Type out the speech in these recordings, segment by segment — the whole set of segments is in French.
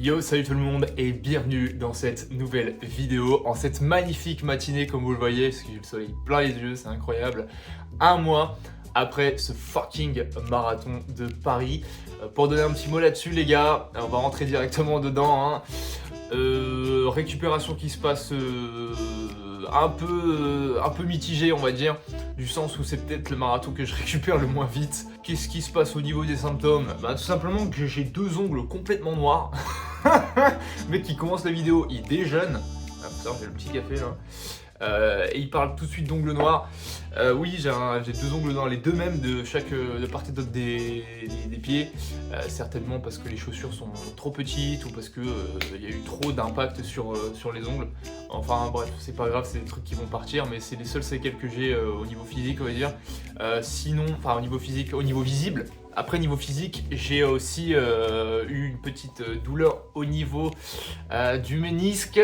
Yo, salut tout le monde et bienvenue dans cette nouvelle vidéo en cette magnifique matinée comme vous le voyez, parce que j'ai le soleil plein les yeux, c'est incroyable. Un mois après ce fucking marathon de Paris. Pour donner un petit mot là-dessus les gars, on va rentrer directement dedans. Récupération qui se passe un peu mitigée on va dire, du sens où c'est peut-être le marathon que je récupère le moins vite. Qu'est-ce qui se passe au niveau des symptômes? Bah tout simplement que j'ai deux ongles complètement noirs. Le mec qui commence la vidéo, il déjeune. Ah putain, j'ai le petit café là. Et il parle tout de suite d'ongles noirs. Oui, j'ai deux ongles noirs, les deux mêmes de chaque de part et d'autre des pieds. Certainement parce que les chaussures sont trop petites ou parce que il y a eu trop d'impact sur les ongles. Enfin bref, c'est pas grave, c'est des trucs qui vont partir, mais c'est les seules séquelles que j'ai au niveau physique, on va dire. Sinon, enfin au niveau physique, au niveau visible. Après niveau physique, j'ai aussi eu une petite douleur au niveau du ménisque,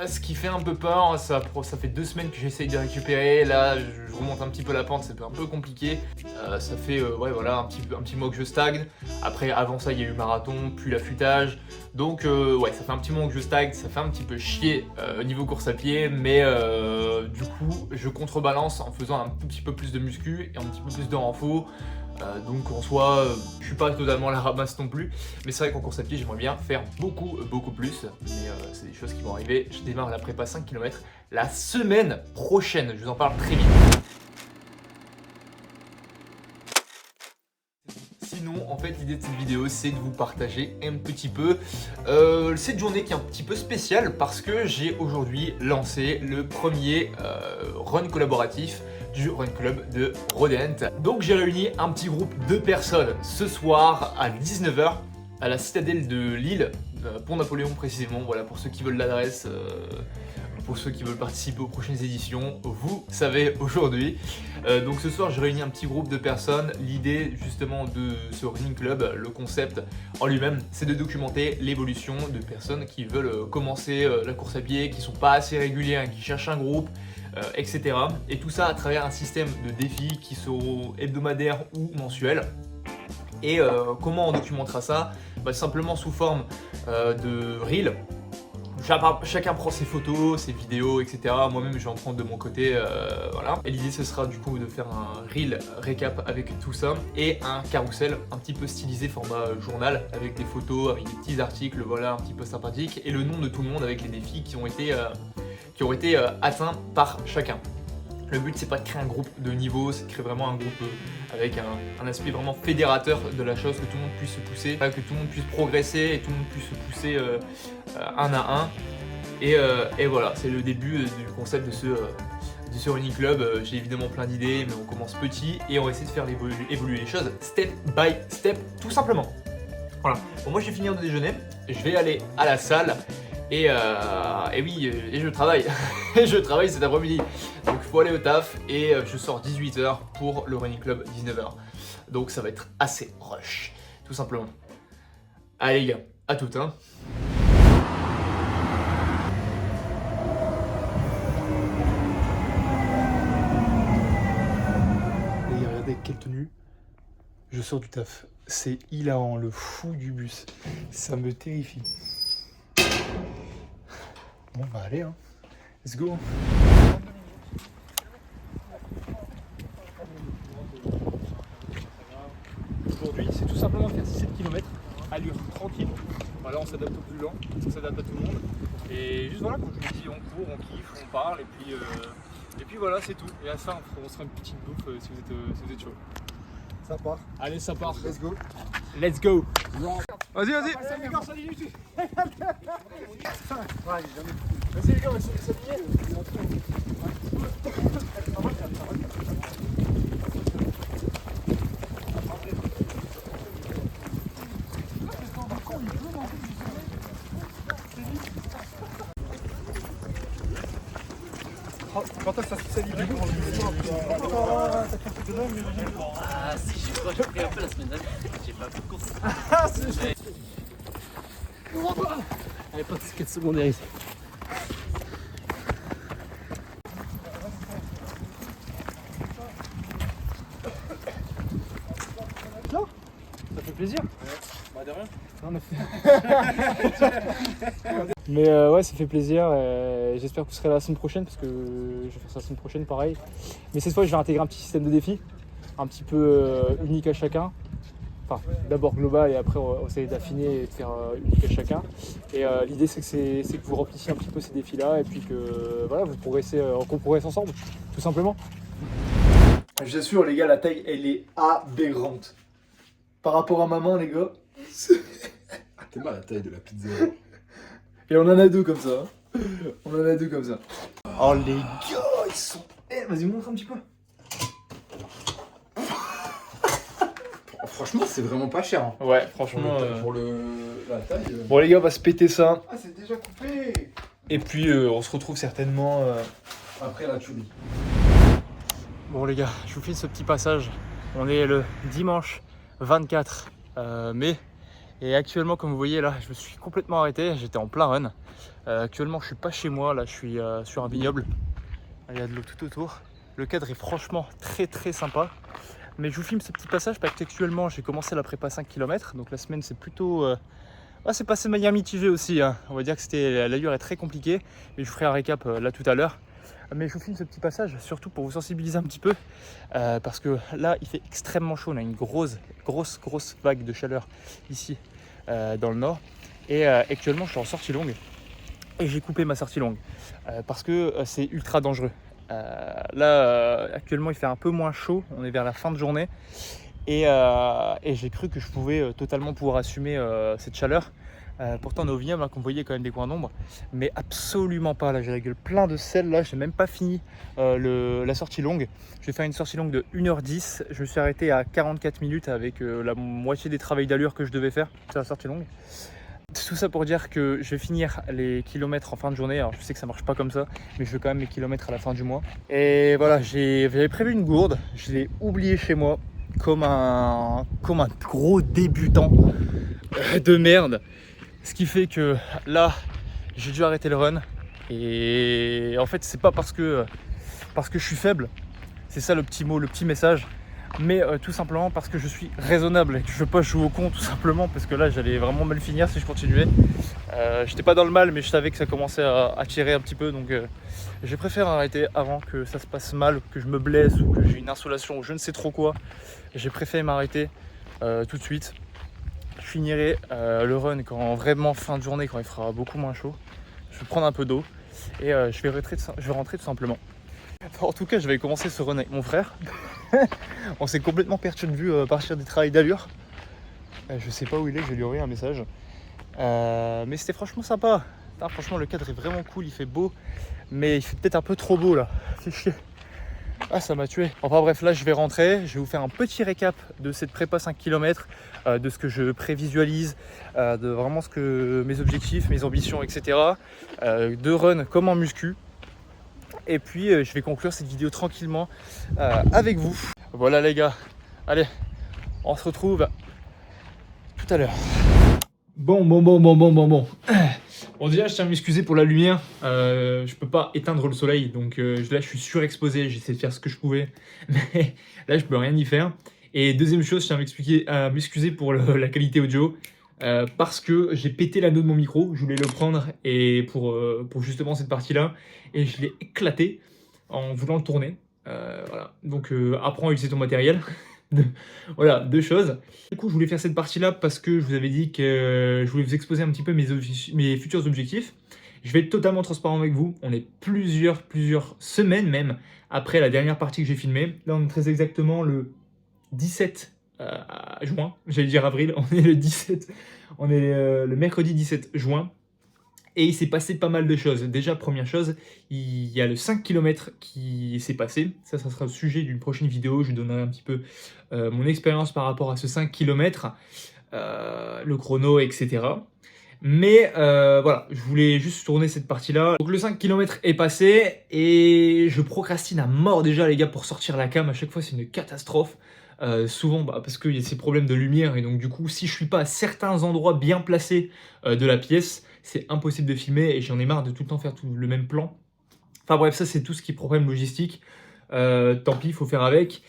ce qui fait un peu peur. Ça fait 2 semaines que j'essaye de récupérer. Là, je remonte un petit peu la pente, c'est un peu compliqué. Ça fait ouais, voilà, un petit mois que je stagne. Après, avant ça, il y a eu marathon, puis l'affûtage. Donc ouais, ça fait un petit moment que je stagne, ça fait un petit peu chier au niveau course à pied, mais du coup, je contrebalance en faisant un tout petit peu plus de muscu et un petit peu plus de renfort. Donc en soi, je suis pas totalement à la ramasse non plus, mais c'est vrai qu'en course à pied j'aimerais bien faire beaucoup plus, mais c'est des choses qui vont arriver. Je démarre la prépa 5 km la semaine prochaine, je vous en parle très vite. Sinon, en fait, l'idée de cette vidéo, c'est de vous partager un petit peu cette journée qui est un petit peu spéciale parce que j'ai aujourd'hui lancé le premier run collaboratif du Run Club de Rodent. Donc j'ai réuni un petit groupe de personnes ce soir à 19h à la citadelle de Lille, Pont Napoléon précisément. Voilà, pour ceux qui veulent l'adresse, pour ceux qui veulent participer aux prochaines éditions, vous savez aujourd'hui. Donc ce soir j'ai réuni un petit groupe de personnes. L'idée justement de ce Running Club, le concept en lui-même, c'est de documenter l'évolution de personnes qui veulent commencer la course à pied, qui sont pas assez réguliers, qui cherchent un groupe, etc. Et tout ça à travers un système de défis qui seront hebdomadaires ou mensuels. Et comment on documentera ça? Bah, simplement sous forme de reel. Chacun prend ses photos, ses vidéos, etc. Moi-même, je vais en prendre de mon côté, voilà. Et l'idée, ce sera du coup de faire un reel récap avec tout ça et un carrousel un petit peu stylisé format journal avec des photos, avec des petits articles, voilà, un petit peu sympathiques et le nom de tout le monde avec les défis qui ont été atteints par chacun. Le but c'est pas de créer un groupe de niveau, c'est de créer vraiment un groupe avec un aspect vraiment fédérateur de la chose, que tout le monde puisse se pousser, que tout le monde puisse progresser et tout le monde puisse se pousser un à un. Et voilà, c'est le début du concept de ce Running Club. J'ai évidemment plein d'idées, mais on commence petit et on va essayer de faire évoluer les choses step by step, tout simplement. Voilà, bon, moi je vais finir de déjeuner, je vais aller à la salle. Et oui, et je travaille, et je travaille cet après-midi. Donc il faut aller au taf et je sors 18h pour le Running Club 19h. Donc ça va être assez rush, tout simplement. Allez les gars, à toutes hein. Et regardez quelle tenue. Je sors du taf. C'est hilarant, le fou du bus. Ça me terrifie. Bon, bah allez, hein. Let's go. Aujourd'hui, c'est tout simplement faire 7 km, allure tranquille. Voilà, on s'adapte au plus lent, ça s'adapte à tout le monde. Et juste voilà, comme je vous dis, on court, on kiffe, on parle, et puis voilà, c'est tout. Et à ça, on se fera une petite bouffe si vous êtes chaud. Ça part. Allez, ça part. Let's go. Let's go. Vas-y, vas-y. Vas-y les gars, on va s'aligner. Quand ça se salit du coup, Ah si, je crois que j'ai pris un peu la semaine dernière, j'ai pas fait de course. Allez, pas de skate secondaire ici. Ça fait plaisir. Bah de rien. Mais ouais, ça fait plaisir. J'espère que vous serez là la semaine prochaine parce que je vais faire ça la semaine prochaine, pareil. Mais cette fois, je vais intégrer un petit système de défi, un petit peu unique à chacun. Enfin, d'abord global et après on va essayer d'affiner et de faire unique à chacun. Et l'idée c'est que vous remplissiez un petit peu ces défis-là et puis que voilà, vous progressez, qu'on progresse ensemble, tout simplement. Je vous assure les gars, la taille elle est aberrante. Par rapport à ma main les gars. T'es mal la taille de la pizza. Et on en a deux comme ça. Hein. On en a deux comme ça. Oh les gars, ils sont... vas-y montre un petit peu. Franchement, c'est vraiment pas cher. Hein. Ouais, franchement. Pour la taille. Bon les gars, on va se péter ça. Ah, c'est déjà coupé. Et puis on se retrouve certainement après la choubi. Bon les gars, je vous file ce petit passage. On est le dimanche 24 mai. Et actuellement, comme vous voyez là, je me suis complètement arrêté. J'étais en plein run. Actuellement, je suis pas chez moi. Là, je suis sur un vignoble. Il y a de l'eau tout autour. Le cadre est franchement très très sympa. Mais je vous filme ce petit passage parce qu'actuellement j'ai commencé la prépa 5 km. Donc la semaine c'est plutôt... c'est passé de manière mitigée aussi. Hein. On va dire que l'allure est très compliquée. Mais je vous ferai un récap là tout à l'heure. Mais je vous filme ce petit passage surtout pour vous sensibiliser un petit peu. Parce que là il fait extrêmement chaud. On a une grosse vague de chaleur ici dans le nord. Et actuellement je suis en sortie longue. Et j'ai coupé ma sortie longue. Parce que c'est ultra dangereux. Actuellement il fait un peu moins chaud, on est vers la fin de journée et j'ai cru que je pouvais totalement pouvoir assumer cette chaleur. Pourtant on est au vignoble, hein, comme vous voyez, quand même des coins d'ombre, mais absolument pas. Là j'ai la gueule plein de sel, là j'ai même pas fini la sortie longue. Je vais faire une sortie longue de 1h10, je me suis arrêté à 44 minutes avec la moitié des travails d'allure que je devais faire sur la sortie longue. Tout ça pour dire que je vais finir les kilomètres en fin de journée. Alors je sais que ça marche pas comme ça, mais je fais quand même mes kilomètres à la fin du mois. Et voilà, j'avais prévu une gourde, je l'ai oublié chez moi comme un gros débutant de merde. Ce qui fait que là, j'ai dû arrêter le run. Et en fait, c'est pas parce que je suis faible, c'est ça le petit mot, le petit message. Mais tout simplement parce que je suis raisonnable et que je ne veux pas jouer au con, tout simplement parce que là j'allais vraiment mal finir si je continuais. J'étais pas dans le mal, mais je savais que ça commençait à tirer un petit peu, donc j'ai préféré arrêter avant que ça se passe mal, que je me blesse ou que j'ai une insolation ou je ne sais trop quoi. J'ai préféré m'arrêter tout de suite. Je finirai le run quand vraiment fin de journée, quand il fera beaucoup moins chaud. Je vais prendre un peu d'eau et je vais rentrer tout simplement. En tout cas, je vais commencer ce run avec mon frère. On s'est complètement perdu de vue à partir des travails d'allure. Je sais pas où il est, je vais lui envoyer un message. Mais c'était franchement sympa. Putain, franchement, le cadre est vraiment cool, il fait beau. Mais il fait peut-être un peu trop beau là. C'est chier. Ah, ça m'a tué. Enfin bref, là je vais rentrer. Je vais vous faire un petit récap de cette prépa 5 km, de ce que je prévisualise, de vraiment mes objectifs, mes ambitions, etc. De run comme en muscu. Et puis je vais conclure cette vidéo tranquillement avec vous. Voilà les gars, allez, on se retrouve tout à l'heure. Bon. Bon déjà je tiens à m'excuser pour la lumière. Je peux pas éteindre le soleil, donc là je suis surexposé, j'essaie de faire ce que je pouvais. Mais là je peux rien y faire. Et deuxième chose, je tiens à m'excuser pour la qualité audio. Parce que j'ai pété l'anneau de mon micro, je voulais le prendre et pour justement cette partie-là, et je l'ai éclaté en voulant le tourner. Voilà. Donc apprends à utiliser ton matériel. Voilà, deux choses. Du coup, je voulais faire cette partie-là parce que je vous avais dit que je voulais vous exposer un petit peu mes futurs objectifs. Je vais être totalement transparent avec vous. On est plusieurs semaines même après la dernière partie que j'ai filmée. Là, on est très exactement le 17 juin, j'allais dire avril, on est le 17, on est le mercredi 17 juin et il s'est passé pas mal de choses. Déjà, première chose, il y a le 5 km qui s'est passé, ça sera le sujet d'une prochaine vidéo, je donnerai un petit peu mon expérience par rapport à ce 5 km, le chrono, etc. Mais voilà, je voulais juste tourner cette partie-là. Donc le 5 km est passé et je procrastine à mort déjà les gars pour sortir la cam, à chaque fois c'est une catastrophe. Souvent parce qu'il y a ces problèmes de lumière et donc du coup si je suis pas à certains endroits bien placés de la pièce, c'est impossible de filmer et j'en ai marre de tout le temps faire le même plan. Enfin bref, ça c'est tout ce qui est problème logistique. Tant pis, il faut faire avec.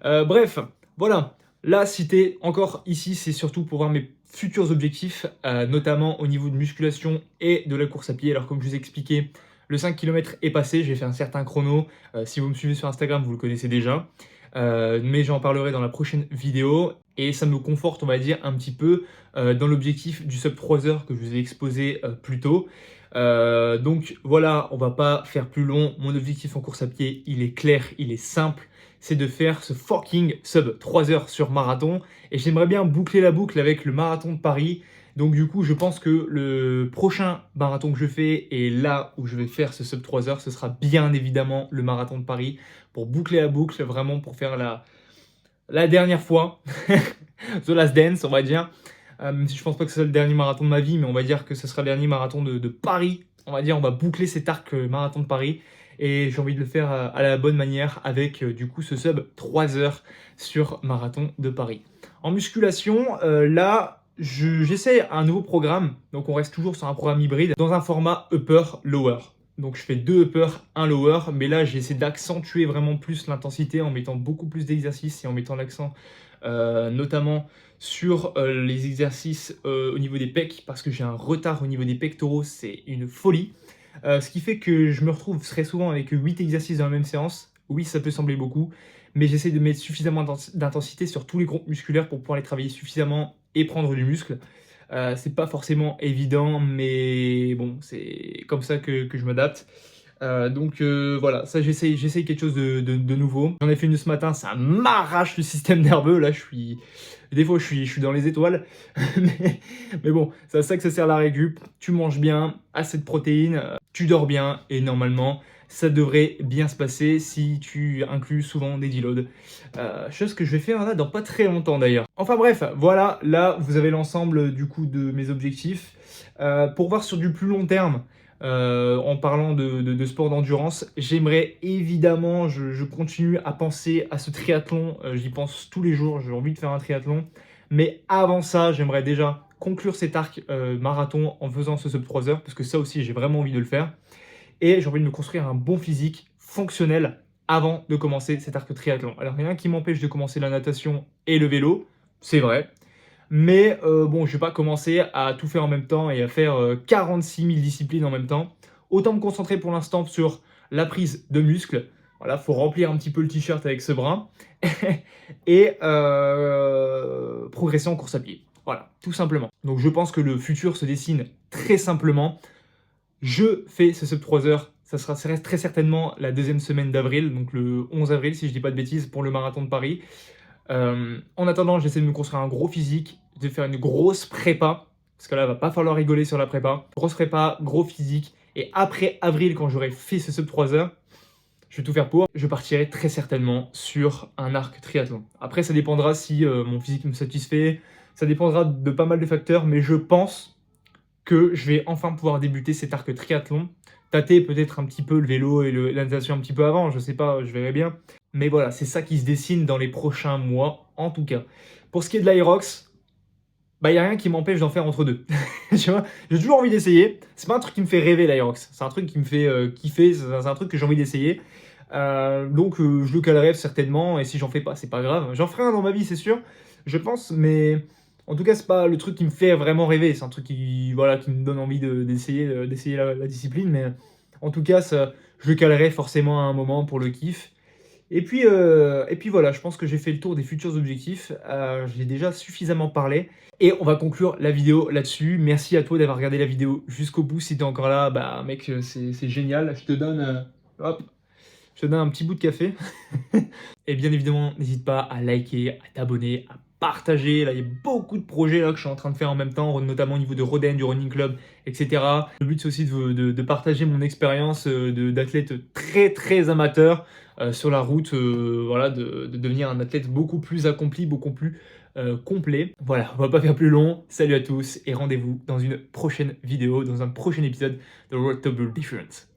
Bref, voilà. Là, si t'es encore ici, c'est surtout pour voir mes futurs objectifs, notamment au niveau de musculation et de la course à pied. Alors comme je vous ai expliqué, le 5 km est passé, j'ai fait un certain chrono. Si vous me suivez sur Instagram, vous le connaissez déjà. Mais j'en parlerai dans la prochaine vidéo. Et ça me conforte, on va dire, un petit peu dans l'objectif du sub 3 heures que je vous ai exposé plus tôt. Donc voilà, on va pas faire plus long. Mon objectif en course à pied, il est clair, il est simple. C'est de faire ce fucking sub 3 heures sur marathon. Et j'aimerais bien boucler la boucle avec le marathon de Paris. Donc du coup, je pense que le prochain marathon que je fais, et là où je vais faire ce sub 3 heures, ce sera bien évidemment le marathon de Paris. Pour boucler la boucle, vraiment pour faire la dernière fois. The Last Dance, on va dire. Même si je pense pas que ce soit le dernier marathon de ma vie, mais on va dire que ce sera le dernier marathon de Paris. On va dire, on va boucler cet arc marathon de Paris. Et j'ai envie de le faire à la bonne manière avec du coup ce sub 3 heures sur marathon de Paris. En musculation, là, j'essaie un nouveau programme. Donc on reste toujours sur un programme hybride dans un format upper-lower. Donc je fais 2 upper, 1 lower, mais là j'essaie d'accentuer vraiment plus l'intensité en mettant beaucoup plus d'exercices et en mettant l'accent notamment sur les exercices au niveau des pecs, parce que j'ai un retard au niveau des pectoraux, c'est une folie. Ce qui fait que je me retrouve très souvent avec 8 exercices dans la même séance. Oui, ça peut sembler beaucoup, mais j'essaie de mettre suffisamment d'intensité sur tous les groupes musculaires pour pouvoir les travailler suffisamment et prendre du muscle. C'est pas forcément évident, mais bon, c'est comme ça que je m'adapte. Donc voilà, ça j'essaye quelque chose de nouveau. J'en ai fait une ce matin, ça m'arrache le système nerveux. Là, des fois je suis dans les étoiles. mais bon, c'est à ça que ça sert la récup. Tu manges bien, assez de protéines, tu dors bien et normalement ça devrait bien se passer si tu inclus souvent des deloads. Chose que je vais faire là dans pas très longtemps d'ailleurs. Enfin bref, voilà, là vous avez l'ensemble du coup de mes objectifs. Pour voir sur du plus long terme, en parlant de sport d'endurance, j'aimerais évidemment, je continue à penser à ce triathlon, j'y pense tous les jours, j'ai envie de faire un triathlon, mais avant ça, j'aimerais déjà conclure cet arc marathon en faisant ce sub 3 heures, parce que ça aussi j'ai vraiment envie de le faire, et j'ai envie de me construire un bon physique fonctionnel avant de commencer cet arc triathlon. Alors rien qui m'empêche de commencer la natation et le vélo, c'est vrai. Mais bon, je vais pas commencer à tout faire en même temps et à faire 46 000 disciplines en même temps. Autant me concentrer pour l'instant sur la prise de muscle. Voilà, faut remplir un petit peu le t-shirt avec ce bras. Et progresser en course à pied. Voilà, tout simplement. Donc je pense que le futur se dessine très simplement. Je fais ce sub 3 heures. Ça reste très certainement la deuxième semaine d'avril, donc le 11 avril si je dis pas de bêtises, pour le marathon de Paris. En attendant, j'essaie de me construire un gros physique, de faire une grosse prépa, parce que là, il va pas falloir rigoler sur la prépa. Grosse prépa, gros physique, et après avril, quand j'aurai fait ce sub 3 heures, je vais tout faire pour. Je partirai très certainement sur un arc triathlon. Après, ça dépendra si mon physique me satisfait, ça dépendra de pas mal de facteurs, mais je pense que je vais enfin pouvoir débuter cet arc triathlon. Tâter peut-être un petit peu le vélo et la natation un petit peu avant, je sais pas, je verrai bien. Mais voilà, c'est ça qui se dessine dans les prochains mois, en tout cas. Pour ce qui est de l'Aerox, bah, y a rien qui m'empêche d'en faire entre deux. Tu vois, j'ai toujours envie d'essayer. C'est pas un truc qui me fait rêver, l'Aerox. C'est un truc qui me fait kiffer, c'est un truc que j'ai envie d'essayer. Donc je le calerai certainement, et si j'en fais pas, c'est pas grave. J'en ferai un dans ma vie, c'est sûr, je pense, mais en tout cas, c'est pas le truc qui me fait vraiment rêver. C'est un truc qui me donne envie d'essayer la discipline, mais en tout cas, je le calerai forcément à un moment pour le kiff. Et puis voilà, je pense que j'ai fait le tour des futurs objectifs. J'ai déjà suffisamment parlé. Et on va conclure la vidéo là-dessus. Merci à toi d'avoir regardé la vidéo jusqu'au bout. Si t'es encore là, bah mec, c'est génial. Je te donne un petit bout de café. Et bien évidemment, n'hésite pas à liker, à t'abonner, à partager. Là, il y a beaucoup de projets là, que je suis en train de faire en même temps, notamment au niveau de Roden, du Running Club, etc. Le but, c'est aussi de partager mon expérience d'athlète très très amateur sur la route, voilà, de devenir un athlète beaucoup plus accompli, beaucoup plus complet. Voilà, on va pas faire plus long. Salut à tous et rendez-vous dans une prochaine vidéo, dans un prochain épisode de Road to Build Difference.